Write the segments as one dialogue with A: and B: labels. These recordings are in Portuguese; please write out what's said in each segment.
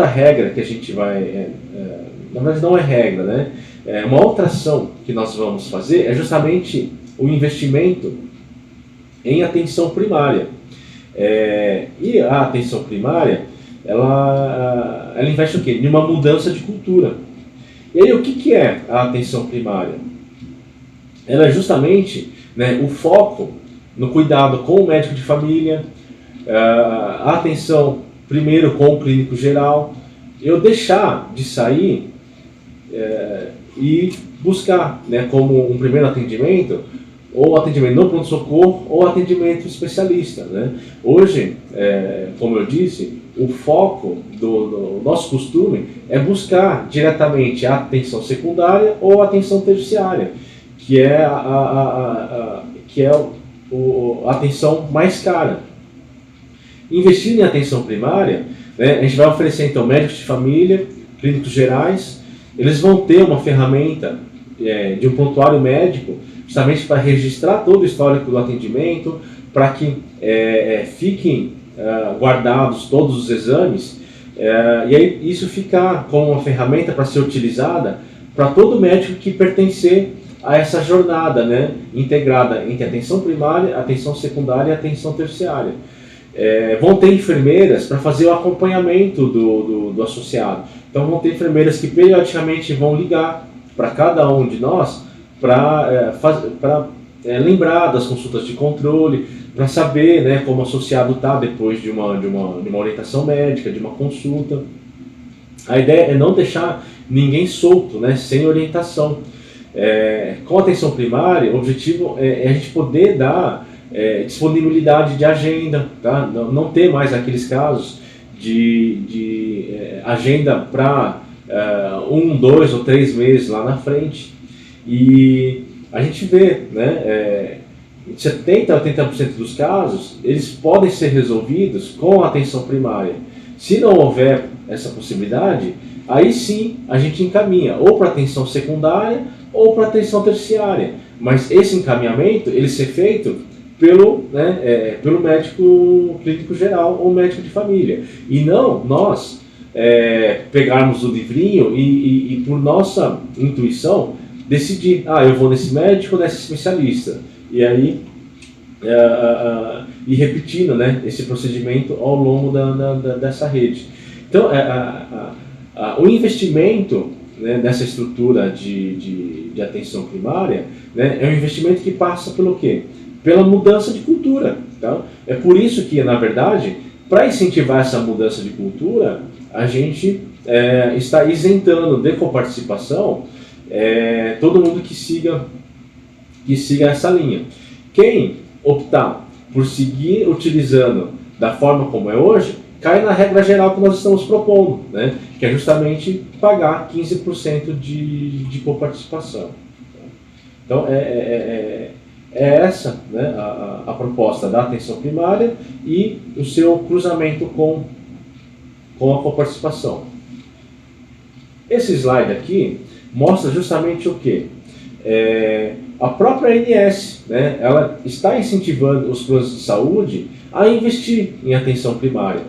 A: outra regra que a gente vai, na verdade não é regra, né? Uma outra ação que nós vamos fazer é justamente o investimento em atenção primária. E a atenção primária, ela investe o quê? Em uma mudança de cultura. E aí o que é a atenção primária? Ela é justamente, né, o foco no cuidado com o médico de família, a atenção primeiro com o clínico geral, eu deixar de sair e buscar, né, como um primeiro atendimento, ou atendimento no pronto-socorro, ou atendimento especialista, né? Hoje, como eu disse, o foco do nosso costume é buscar diretamente a atenção secundária ou a atenção terciária, que é a atenção mais cara. Investindo em atenção primária, né, a gente vai oferecer então médicos de família, clínicos gerais, eles vão ter uma ferramenta de um prontuário médico, justamente para registrar todo o histórico do atendimento, para que fiquem guardados todos os exames, e aí isso ficar como uma ferramenta para ser utilizada para todo médico que pertencer a essa jornada, né, integrada entre atenção primária, atenção secundária e atenção terciária. Vão ter enfermeiras para fazer o acompanhamento do associado. Então vão ter enfermeiras que periodicamente vão ligar para cada um de nós para lembrar das consultas de controle, para saber, né, como o associado está depois de uma orientação médica, de uma consulta. A ideia é não deixar ninguém solto, né, sem orientação. Com a atenção primária, o objetivo é a gente poder dar disponibilidade de agenda, tá? Não ter mais aqueles casos de agenda para 1, 2 ou 3 meses lá na frente. E a gente vê, né, 70% a 80% dos casos, eles podem ser resolvidos com a atenção primária. Se não houver essa possibilidade, aí sim a gente encaminha ou para atenção secundária ou para atenção terciária. Mas esse encaminhamento, ele ser feito pelo médico clínico geral ou médico de família. E não nós pegarmos o livrinho e por nossa intuição, decidir, eu vou nesse médico ou nesse especialista. E aí, e repetindo, né, esse procedimento ao longo dessa rede. Então, o investimento, né, nessa estrutura de atenção primária, né, é um investimento que passa pelo quê? Pela mudança de cultura. Tá? É por isso que, na verdade, para incentivar essa mudança de cultura, a gente está isentando de coparticipação todo mundo que siga essa linha. Quem optar por seguir utilizando da forma como é hoje, cai na regra geral que nós estamos propondo, né? Que é justamente pagar 15% de coparticipação. Então, essa, né, a proposta da atenção primária e o seu cruzamento com a coparticipação. Esse slide aqui mostra justamente o quê? A própria ANS, né, ela está incentivando os planos de saúde a investir em atenção primária.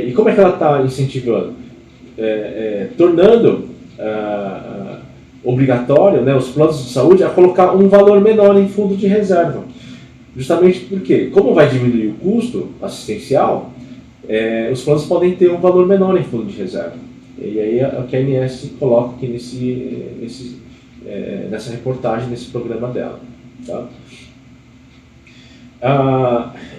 A: E como é que ela está incentivando? Tornando obrigatório, né, os planos de saúde a colocar um valor menor em fundo de reserva. Justamente porque, como vai diminuir o custo assistencial, os planos podem ter um valor menor em fundo de reserva. E aí é o que a ANS coloca aqui nessa reportagem, nesse programa dela. Tá?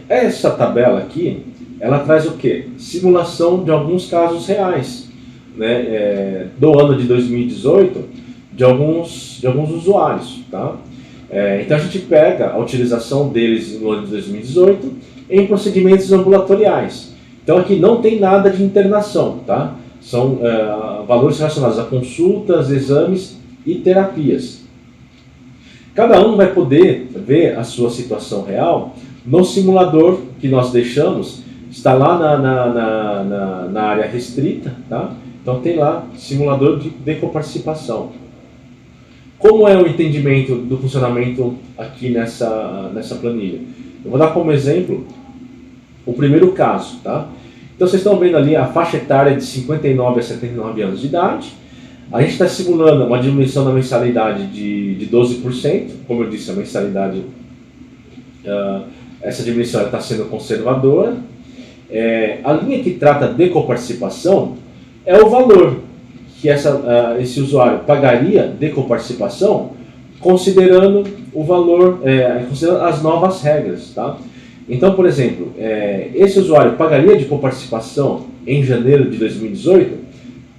A: Essa tabela aqui, ela traz o quê? Simulação de alguns casos reais, né, do ano de 2018, de alguns usuários. Tá? Então a gente pega a utilização deles no ano de 2018 em procedimentos ambulatoriais. Então aqui não tem nada de internação, tá? São valores relacionados a consultas, exames e terapias. Cada um vai poder ver a sua situação real no simulador que nós deixamos, está lá na área restrita, tá? Então tem lá simulador de coparticipação. Como é o entendimento do funcionamento aqui nessa planilha? Eu vou dar como exemplo o primeiro caso, tá? Então vocês estão vendo ali a faixa etária de 59 a 79 anos de idade. A gente está simulando uma diminuição da mensalidade de 12%. Como eu disse, a mensalidade, essa diminuição está sendo conservadora. A linha que trata de coparticipação é o valor que esse usuário pagaria de coparticipação, considerando o valor, considerando as novas regras, tá? Então, por exemplo, esse usuário pagaria de coparticipação em janeiro de 2018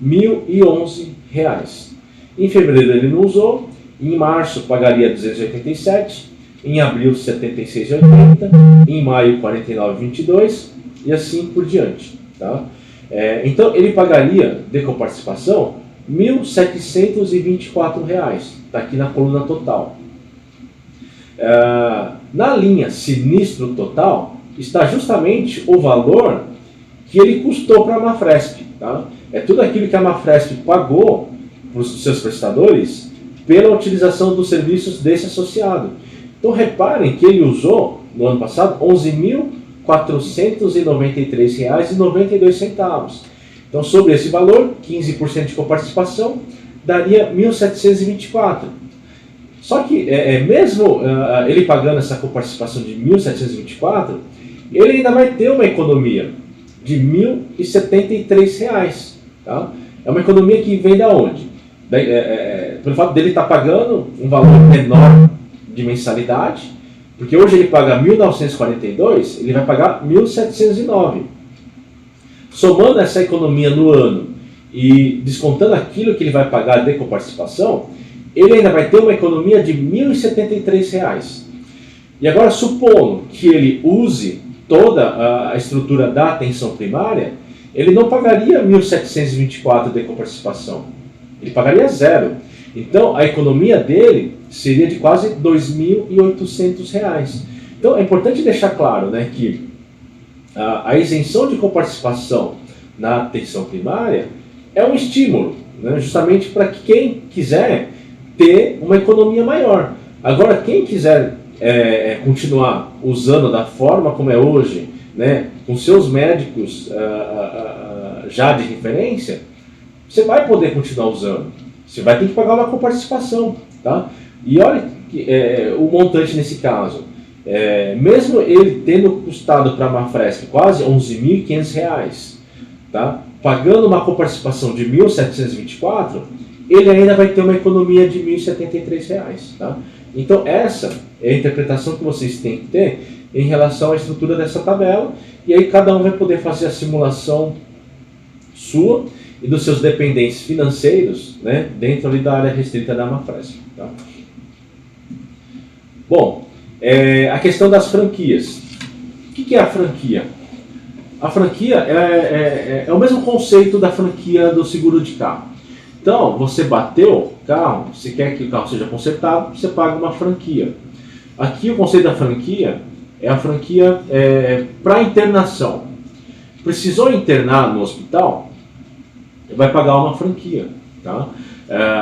A: R$ 1.011. Em fevereiro ele não usou, em março pagaria R$ 287, em abril R$ 76,80, em maio R$ 49,22 e assim por diante, tá? Então ele pagaria de coparticipação R$ 1.724, está aqui na coluna total. Na linha sinistro total está justamente o valor que ele custou para a Mafresp, tá? É tudo aquilo que a Mafresp pagou para os seus prestadores pela utilização dos serviços desse associado. Então reparem que ele usou no ano passado R$ 11.493,92. Então sobre esse valor, 15% de coparticipação daria R$ 1.724. Só que mesmo ele pagando essa coparticipação de R$ 1.724, ele ainda vai ter uma economia de R$ 1.073. Tá? É uma economia que vem da onde? Pelo fato dele estar pagando um valor menor de mensalidade, porque hoje ele paga R$ 1.942, ele vai pagar R$ 1.709. Somando essa economia no ano e descontando aquilo que ele vai pagar de coparticipação, ele ainda vai ter uma economia de R$ 1.073. E agora, supondo que ele use toda a estrutura da atenção primária, ele não pagaria R$ 1.724 de coparticipação. Ele pagaria zero. Então, a economia dele seria de quase R$ 2.800. Então, é importante deixar claro, né, que a isenção de coparticipação na atenção primária é um estímulo, né, justamente para que quem quiser ter uma economia maior. Agora, quem quiser continuar usando da forma como é hoje, né, com seus médicos já de referência, você vai poder continuar usando. Você vai ter que pagar uma coparticipação, tá? E olha o montante nesse caso. Mesmo ele tendo custado para a Mafresp quase R$ 11.500, tá? Pagando uma coparticipação de R$ 1.724, ele ainda vai ter uma economia de R$ 1.073. Tá? Então essa é a interpretação que vocês têm que ter em relação à estrutura dessa tabela, e aí cada um vai poder fazer a simulação sua e dos seus dependentes financeiros, né, dentro ali da área restrita da Mafresp. Tá? Bom, a questão das franquias. O que é a franquia? A franquia é o mesmo conceito da franquia do seguro de carro. Então, você bateu o carro, você quer que o carro seja consertado, você paga uma franquia. Aqui o conceito da franquia é a franquia para internação. Precisou internar no hospital, vai pagar uma franquia. Tá?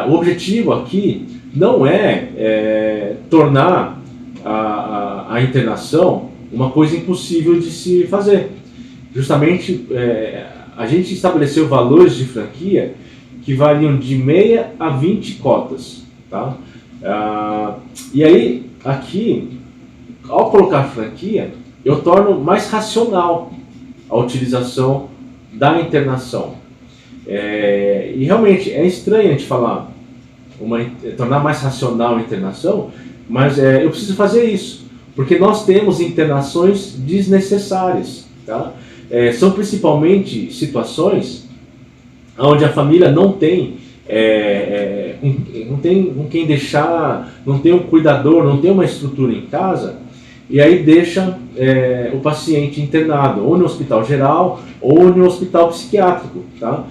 A: O objetivo aqui não é tornar a internação uma coisa impossível de se fazer. Justamente, a gente estabeleceu valores de franquia que variam de meia a 20 cotas. Tá? E aí, aqui, ao colocar franquia, eu torno mais racional a utilização da internação. E realmente é estranho a gente falar, tornar mais racional a internação, mas eu preciso fazer isso, porque nós temos internações desnecessárias. Tá? São principalmente situações onde a família não tem com quem deixar, não tem um cuidador, não tem uma estrutura em casa, e aí deixa o paciente internado, ou no hospital geral, ou no hospital psiquiátrico. Tá?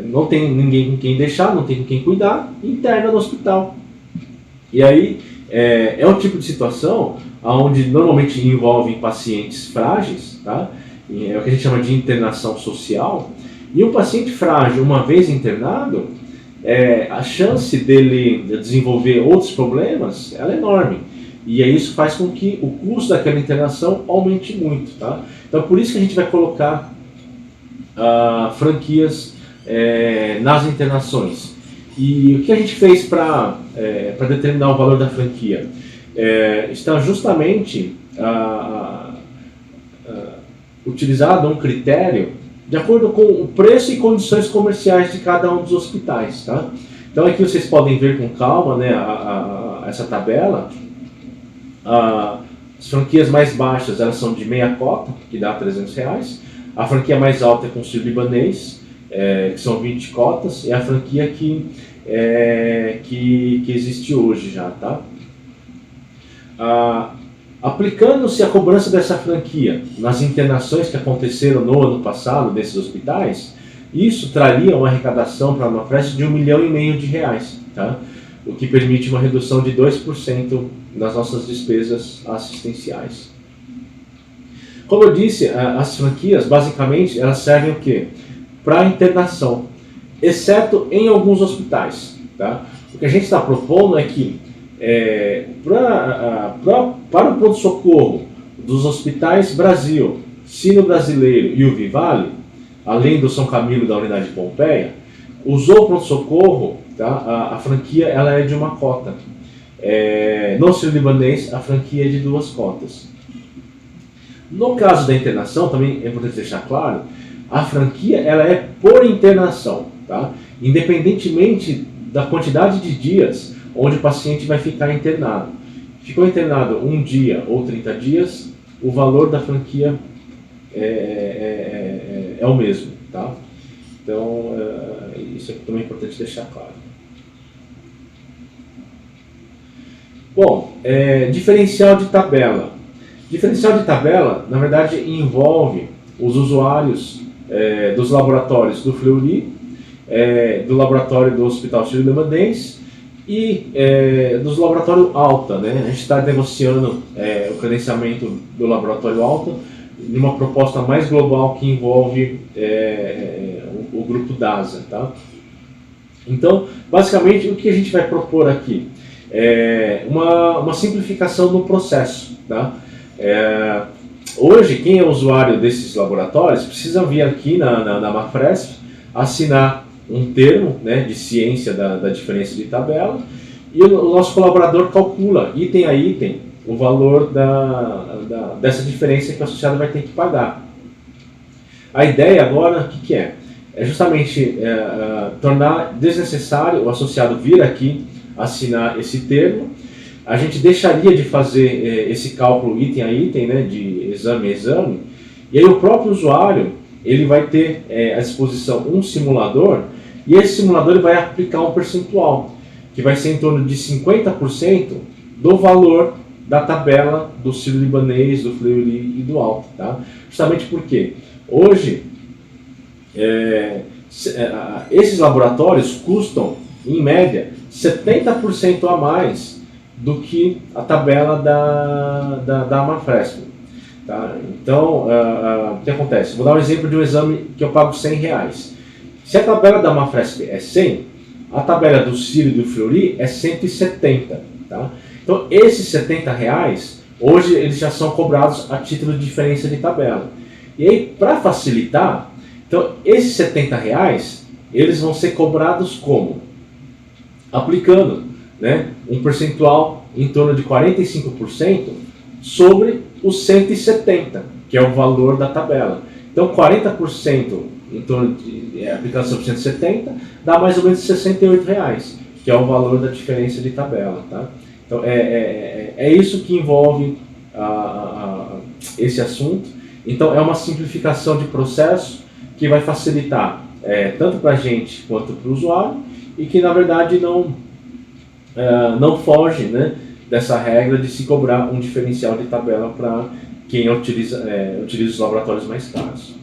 A: Não tem ninguém com quem deixar, não tem com quem cuidar, interna no hospital. E aí é um tipo de situação onde normalmente envolvem pacientes frágeis, tá? É o que a gente chama de internação social. E um paciente frágil, uma vez internado, a chance dele desenvolver outros problemas ela é enorme. E aí isso faz com que o custo daquela internação aumente muito, tá? Então por isso que a gente vai colocar franquias nas internações. E o que a gente fez para determinar o valor da franquia? Está justamente utilizado um critério de acordo com o preço e condições comerciais de cada um dos hospitais, tá? Então aqui vocês podem ver com calma, né, essa tabela. As franquias mais baixas, elas são de meia cota, que dá R$300. A franquia mais alta é com sírio-libanês, que são 20 cotas, e a franquia que existe hoje já, tá? Aplicando-se a cobrança dessa franquia nas internações que aconteceram no ano passado desses hospitais, isso traria uma arrecadação para a Amafresp de R$1,5 milhão, tá? O que permite uma redução de 2% nas nossas despesas assistenciais. Como eu disse, as franquias, basicamente, elas servem o quê? Para internação, exceto em alguns hospitais, tá? O que a gente está propondo é que para o pronto-socorro dos hospitais Brasil, Sino Brasileiro e o Vivale, além do São Camilo da unidade de Pompeia, usou o pronto-socorro, tá? A franquia ela é de uma cota. No sírio-libanês, a franquia é de 2 cotas. No caso da internação, também é importante deixar claro, a franquia ela é por internação, tá? Independentemente da quantidade de dias onde o paciente vai ficar internado. Ficou internado 1 dia ou 30 dias, o valor da franquia é o mesmo, tá? Então, isso é também importante deixar claro. Bom, diferencial de tabela. Diferencial de tabela, na verdade, envolve os usuários dos laboratórios do Fleury, do laboratório do Hospital Sírio-Libanês e dos laboratórios Alta, né? A gente está negociando o credenciamento do laboratório Alta em uma proposta mais global que envolve o grupo DASA, tá? Então, basicamente, o que a gente vai propor aqui é uma simplificação no processo, tá? Hoje, quem é usuário desses laboratórios precisa vir aqui na Amafresp, assinar um termo, né, de ciência da diferença de tabela, e o nosso colaborador calcula, item a item, o valor dessa diferença que o associado vai ter que pagar. A ideia agora, o que é? É justamente tornar desnecessário o associado vir aqui assinar esse termo. A gente deixaria de fazer esse cálculo item a item, né, de exame a exame, e aí o próprio usuário ele vai ter à disposição um simulador, e esse simulador ele vai aplicar um percentual, que vai ser em torno de 50% do valor da tabela do sírio-libanês, do Fleury e do Alta, tá? Justamente porque hoje esses laboratórios custam, em média, 70% a mais do que a tabela da Amafresp, tá? Então, o que acontece? Vou dar um exemplo de um exame que eu pago R$100. Se a tabela da Amafresp é 100, a tabela do Sírio e do Fleury é 170, tá? Então, esses R$70, hoje, eles já são cobrados a título de diferença de tabela. E aí, para facilitar, então, esses R$70, eles vão ser cobrados como? Aplicando, né, um percentual em torno de 45% sobre os 170, que é o valor da tabela. Então, 40% em torno de aplicando sobre 170, dá mais ou menos R$68, que é o valor da diferença de tabela, tá? Então, é isso que envolve esse assunto. Então, é uma simplificação de processo que vai facilitar tanto para a gente quanto para o usuário, e que, na verdade, não foge, né, dessa regra de se cobrar um diferencial de tabela para quem utiliza os laboratórios mais caros.